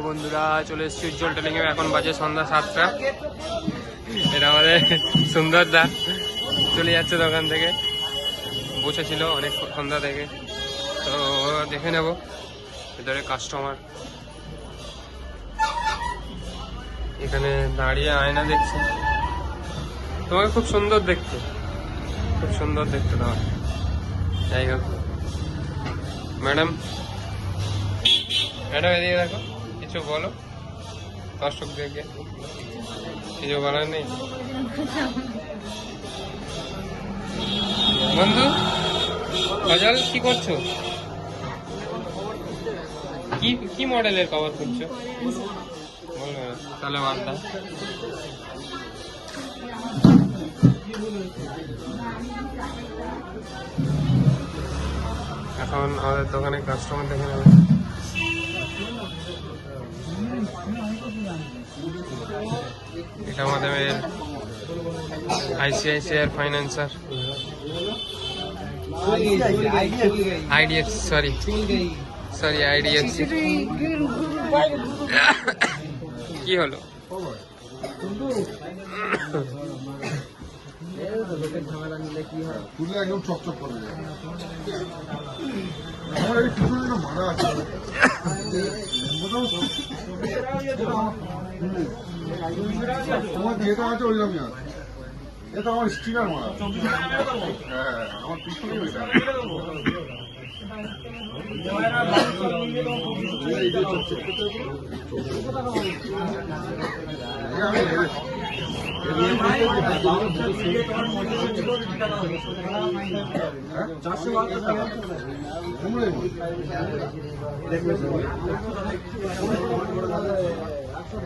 বন্ধুরা, চলে এসেছি উজ্জ্বল টেলিং এ। এখন বাজে সন্ধ্যা 7টা। এটা আমাদের সুন্দরদা চলে যাচ্ছে দোকান থেকে, বসেছিল অনেক সন্ধ্যা থেকে। তো দেখে নেব ভেতরে কাস্টমার। এখানে দাঁড়িয়ে আয়না দেখছে। তোমাকে খুব সুন্দর দেখতে, খুব সুন্দর দেখতে তোমার। যাই হোক, ম্যাডাম ম্যাডাম এদিকে দেখো, কিছু বলো দর্শকদেরকে। কিছু বলার নেই বন্ধু? কাজল কি করছো? কি কি মডেলের কভার খুঁজছো? বলবে না তাহলে বাদ দাও। এখন আমাদের দোকানে কাস্টমার দেখে নেবে। এটা আমাদের ICICI financer, IDFC, sorry IDFC. কি হলো? একদম চকচক করে যায়। আমার এই পিছনে মারা আছে, তোমার যেটা আছে ওইরকমই আছে। এটা আমার স্টিকার মারা। হ্যাঁ, আমার পিছনে